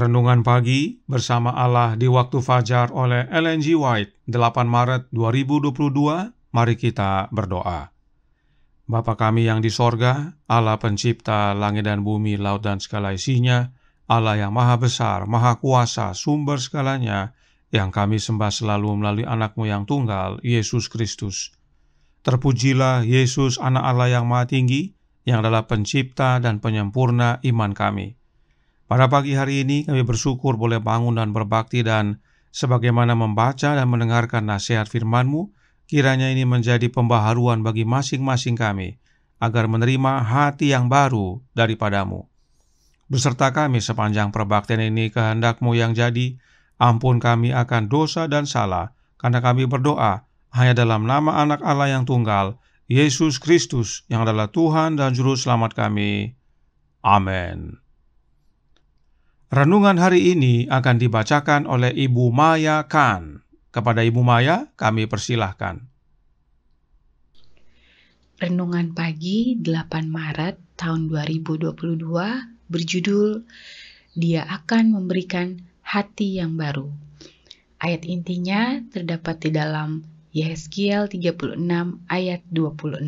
Renungan pagi bersama Allah di waktu fajar oleh Ellen G. White, 8 Maret 2022. Mari kita berdoa. Bapa kami yang di sorga, Allah pencipta langit dan bumi, laut dan segala isinya, Allah yang maha besar, maha kuasa, sumber segalanya, yang kami sembah selalu melalui anak-Mu yang tunggal, Yesus Kristus. Terpujilah Yesus, anak Allah yang maha tinggi, yang adalah pencipta dan penyempurna iman kami. Pada pagi hari ini kami bersyukur boleh bangun dan berbakti, dan sebagaimana membaca dan mendengarkan nasihat firman-Mu, kiranya ini menjadi pembaharuan bagi masing-masing kami, agar menerima hati yang baru daripada-Mu. Beserta kami sepanjang perbaktian ini, kehendak-Mu yang jadi, ampun kami akan dosa dan salah, karena kami berdoa hanya dalam nama anak Allah yang tunggal, Yesus Kristus, yang adalah Tuhan dan Juru Selamat kami. Amin. Renungan hari ini akan dibacakan oleh Ibu Maya Khan. Kepada Ibu Maya, kami persilahkan. Renungan pagi 8 Maret tahun 2022 berjudul Dia akan memberikan hati yang baru. Ayat intinya terdapat di dalam Yehezkiel 36 ayat 26.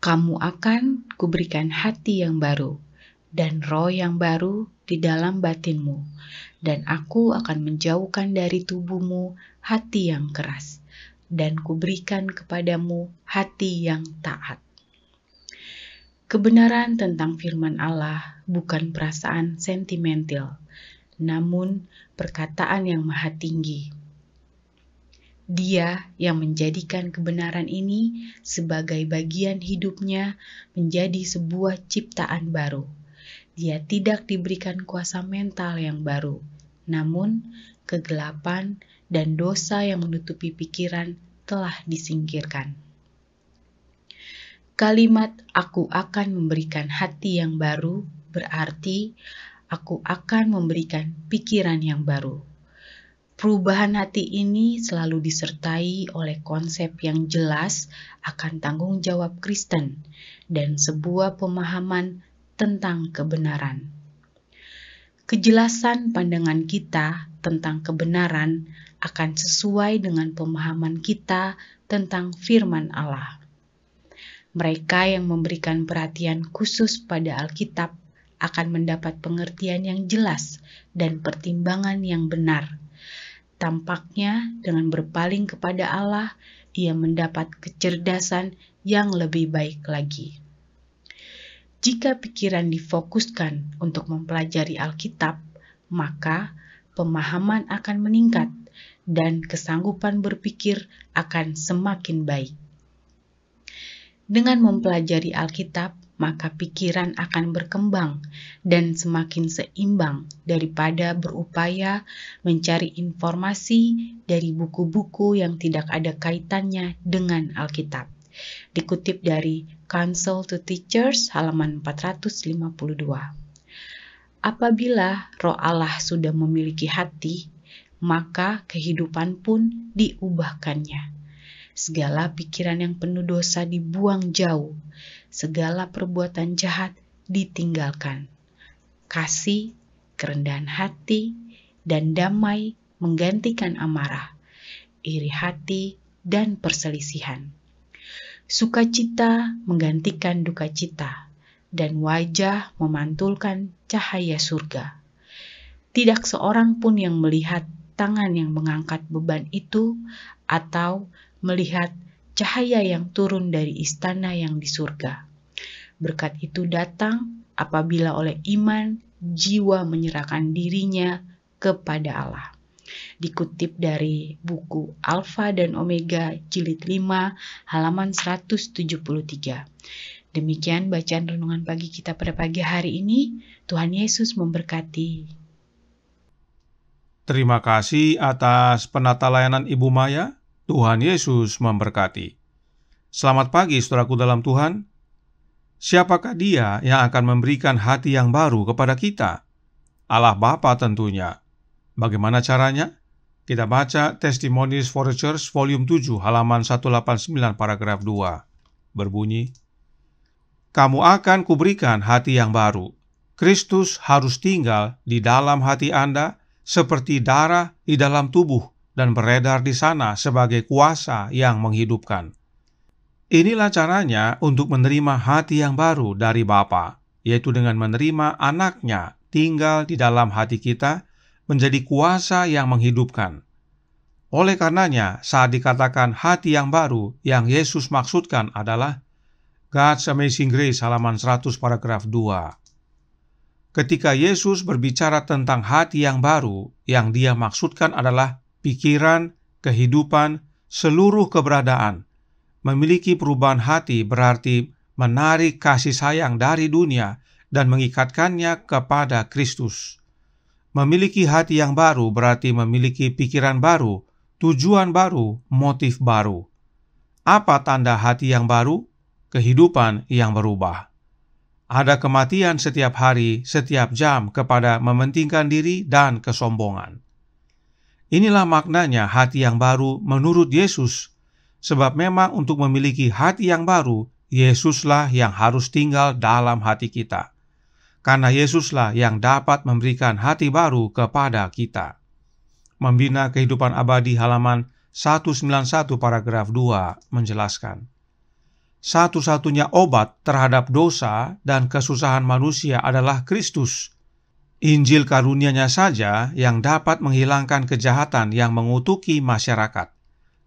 Kamu akan kuberikan hati yang baru dan roh yang baru di dalam batinmu, dan aku akan menjauhkan dari tubuhmu hati yang keras, dan kuberikan kepadamu hati yang taat. Kebenaran tentang firman Allah bukan perasaan sentimental, namun perkataan yang maha tinggi. Dia yang menjadikan kebenaran ini sebagai bagian hidupnya menjadi sebuah ciptaan baru. Dia tidak diberikan kuasa mental yang baru, namun kegelapan dan dosa yang menutupi pikiran telah disingkirkan. Kalimat "aku akan memberikan hati yang baru" berarti aku akan memberikan pikiran yang baru. Perubahan hati ini selalu disertai oleh konsep yang jelas akan tanggung jawab Kristen dan sebuah pemahaman tentang kebenaran. Kejelasan pandangan kita tentang kebenaran akan sesuai dengan pemahaman kita tentang firman Allah. Mereka yang memberikan perhatian khusus pada Alkitab akan mendapat pengertian yang jelas dan pertimbangan yang benar. Tampaknya dengan berpaling kepada Allah, ia mendapat kecerdasan yang lebih baik lagi. Jika pikiran difokuskan untuk mempelajari Alkitab, maka pemahaman akan meningkat dan kesanggupan berpikir akan semakin baik. Dengan mempelajari Alkitab, maka pikiran akan berkembang dan semakin seimbang daripada berupaya mencari informasi dari buku-buku yang tidak ada kaitannya dengan Alkitab. Dikutip dari Counsel to Teachers halaman 452. Apabila Roh Allah sudah memiliki hati, maka kehidupan pun diubahkannya. Segala pikiran yang penuh dosa dibuang jauh, segala perbuatan jahat ditinggalkan. Kasih, kerendahan hati, dan damai menggantikan amarah, iri hati, dan perselisihan. Sukacita menggantikan duka cita, dan wajah memantulkan cahaya surga. Tidak seorang pun yang melihat tangan yang mengangkat beban itu, atau melihat cahaya yang turun dari istana yang di surga. Berkat itu datang apabila oleh iman jiwa menyerahkan dirinya kepada Allah. Dikutip dari buku Alfa dan Omega jilid 5 halaman 173. Demikian bacaan renungan pagi kita pada pagi hari ini. Tuhan Yesus memberkati. Terima kasih atas penata layanan Ibu Maya. Tuhan Yesus memberkati. Selamat pagi saudaraku dalam Tuhan. Siapakah Dia yang akan memberikan hati yang baru kepada kita? Allah Bapa tentunya. Bagaimana caranya? Kita baca Testimonies for the Church volume 7 halaman 189 paragraf 2. Berbunyi, kamu akan kuberikan hati yang baru. Kristus harus tinggal di dalam hati Anda seperti darah di dalam tubuh dan beredar di sana sebagai kuasa yang menghidupkan. Inilah caranya untuk menerima hati yang baru dari Bapa, yaitu dengan menerima anaknya tinggal di dalam hati kita menjadi kuasa yang menghidupkan. Oleh karenanya, saat dikatakan hati yang baru, yang Yesus maksudkan adalah God's Amazing Grace halaman 100 paragraf 2. Ketika Yesus berbicara tentang hati yang baru, yang Dia maksudkan adalah pikiran, kehidupan, seluruh keberadaan. Memiliki perubahan hati berarti menarik kasih sayang dari dunia dan mengikatkannya kepada Kristus. Memiliki hati yang baru berarti memiliki pikiran baru, tujuan baru, motif baru. Apa tanda hati yang baru? Kehidupan yang berubah. Ada kematian setiap hari, setiap jam kepada mementingkan diri dan kesombongan. Inilah maknanya hati yang baru menurut Yesus, sebab memang untuk memiliki hati yang baru, Yesuslah yang harus tinggal dalam hati kita. Karena Yesuslah yang dapat memberikan hati baru kepada kita. Membina Kehidupan Abadi halaman 191 paragraf 2 menjelaskan, satu-satunya obat terhadap dosa dan kesusahan manusia adalah Kristus. Injil karunia-Nya saja yang dapat menghilangkan kejahatan yang mengutuki masyarakat.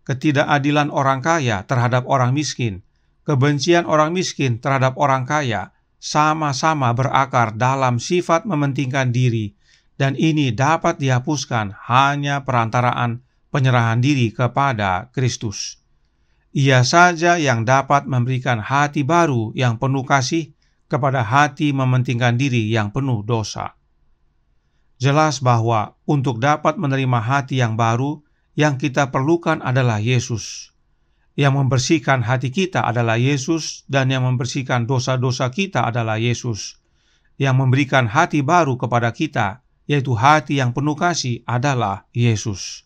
Ketidakadilan orang kaya terhadap orang miskin, kebencian orang miskin terhadap orang kaya, sama-sama berakar dalam sifat mementingkan diri, dan ini dapat dihapuskan hanya perantaraan penyerahan diri kepada Kristus. Ia saja yang dapat memberikan hati baru yang penuh kasih kepada hati mementingkan diri yang penuh dosa. Jelas bahwa untuk dapat menerima hati yang baru, yang kita perlukan adalah Yesus. Yang membersihkan hati kita adalah Yesus, dan yang membersihkan dosa-dosa kita adalah Yesus. Yang memberikan hati baru kepada kita, yaitu hati yang penuh kasih, adalah Yesus.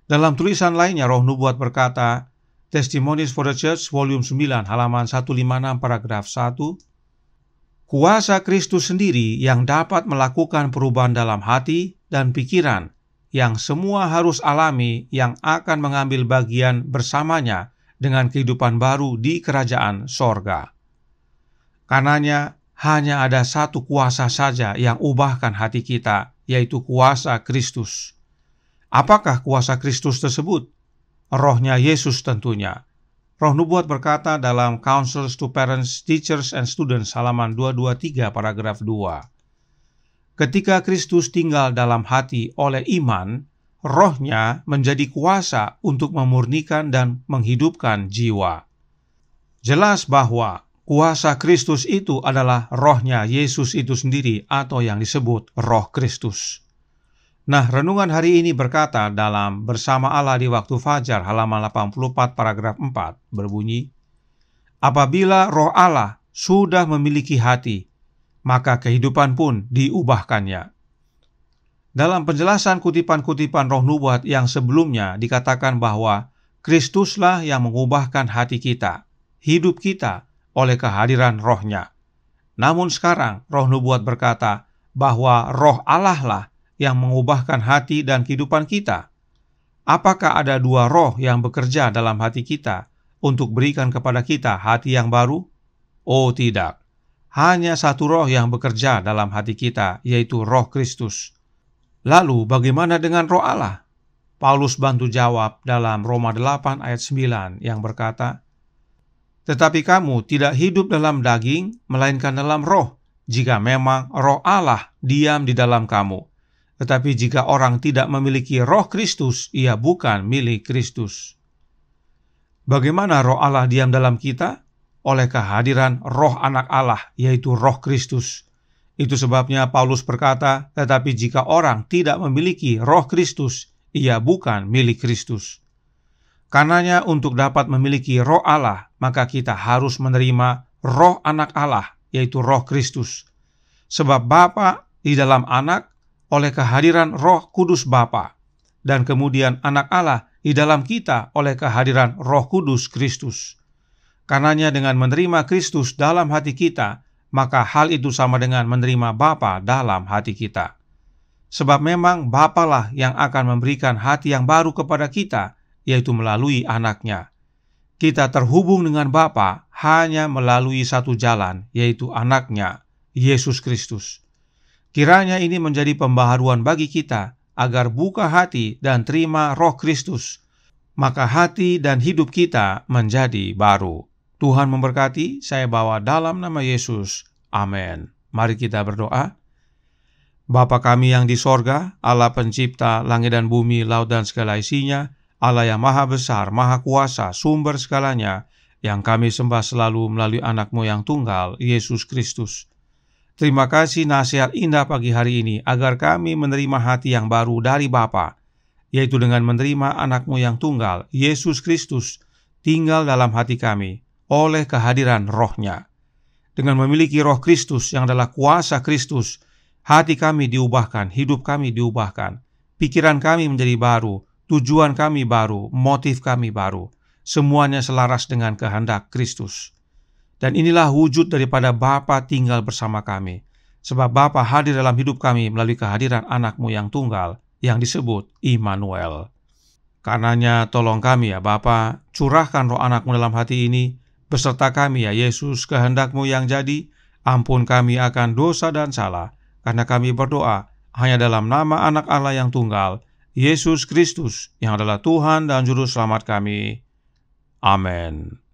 Dalam tulisan lainnya, Roh Nubuat berkata, Testimonies for the Church, volume 9, halaman 156, paragraf 1, kuasa Kristus sendiri yang dapat melakukan perubahan dalam hati dan pikiran, yang semua harus alami, yang akan mengambil bagian bersamanya dengan kehidupan baru di kerajaan sorga. Karenanya, hanya ada satu kuasa saja yang ubahkan hati kita, yaitu kuasa Kristus. Apakah kuasa Kristus tersebut? Rohnya Yesus tentunya. Roh Nubuat berkata dalam Counsels to Parents, Teachers and Students halaman 223 paragraf 2. Ketika Kristus tinggal dalam hati oleh iman, Roh-Nya menjadi kuasa untuk memurnikan dan menghidupkan jiwa. Jelas bahwa kuasa Kristus itu adalah Roh-Nya Yesus itu sendiri atau yang disebut Roh Kristus. Nah, renungan hari ini berkata dalam Bersama Allah di Waktu Fajar halaman 84 paragraf 4 berbunyi, apabila Roh Allah sudah memiliki hati, maka kehidupan pun diubahkannya. Dalam penjelasan kutipan-kutipan Roh Nubuat yang sebelumnya dikatakan bahwa Kristuslah yang mengubahkan hati kita, hidup kita oleh kehadiran Roh-Nya. Namun sekarang Roh Nubuat berkata bahwa Roh Allah lah yang mengubahkan hati dan kehidupan kita. Apakah ada dua roh yang bekerja dalam hati kita untuk berikan kepada kita hati yang baru? Oh tidak. Hanya satu roh yang bekerja dalam hati kita, yaitu Roh Kristus. Lalu bagaimana dengan Roh Allah? Paulus bantu jawab dalam Roma 8 ayat 9 yang berkata, tetapi kamu tidak hidup dalam daging, melainkan dalam roh, jika memang Roh Allah diam di dalam kamu. Tetapi jika orang tidak memiliki Roh Kristus, ia bukan milik Kristus. Bagaimana Roh Allah diam dalam kita? Oleh kehadiran Roh Anak Allah, yaitu Roh Kristus. Itu sebabnya Paulus berkata, tetapi jika orang tidak memiliki Roh Kristus, ia bukan milik Kristus. Karenanya untuk dapat memiliki Roh Allah, maka kita harus menerima Roh Anak Allah, yaitu Roh Kristus. Sebab Bapa di dalam Anak, oleh kehadiran Roh Kudus Bapa, dan kemudian Anak Allah di dalam kita oleh kehadiran Roh Kudus Kristus. Karenanya dengan menerima Kristus dalam hati kita, maka hal itu sama dengan menerima Bapa dalam hati kita. Sebab memang Bapalah yang akan memberikan hati yang baru kepada kita, yaitu melalui Anaknya. Kita terhubung dengan Bapa hanya melalui satu jalan, yaitu Anaknya, Yesus Kristus. Kiranya ini menjadi pembaharuan bagi kita, agar buka hati dan terima Roh Kristus, maka hati dan hidup kita menjadi baru. Tuhan memberkati, saya bawa dalam nama Yesus. Amin. Mari kita berdoa. Bapa kami yang di sorga, Allah pencipta langit dan bumi, laut dan segala isinya, Allah yang maha besar, maha kuasa, sumber segalanya, yang kami sembah selalu melalui Anak-Mu yang tunggal, Yesus Kristus. Terima kasih nasihat indah pagi hari ini, agar kami menerima hati yang baru dari Bapa, yaitu dengan menerima Anak-Mu yang tunggal, Yesus Kristus, tinggal dalam hati kami, oleh kehadiran Roh-Nya. Dengan memiliki Roh Kristus yang adalah kuasa Kristus, hati kami diubahkan, hidup kami diubahkan, pikiran kami menjadi baru, tujuan kami baru, motif kami baru, semuanya selaras dengan kehendak Kristus. Dan inilah wujud daripada Bapa tinggal bersama kami, sebab Bapa hadir dalam hidup kami melalui kehadiran Anak-Mu yang tunggal, yang disebut Immanuel. Karenanya tolong kami ya Bapa, curahkan roh Anak-Mu dalam hati ini, beserta kami ya Yesus, kehendak-Mu yang jadi, ampun kami akan dosa dan salah, karena kami berdoa hanya dalam nama Anak Allah yang tunggal, Yesus Kristus, yang adalah Tuhan dan Juru Selamat kami. Amin.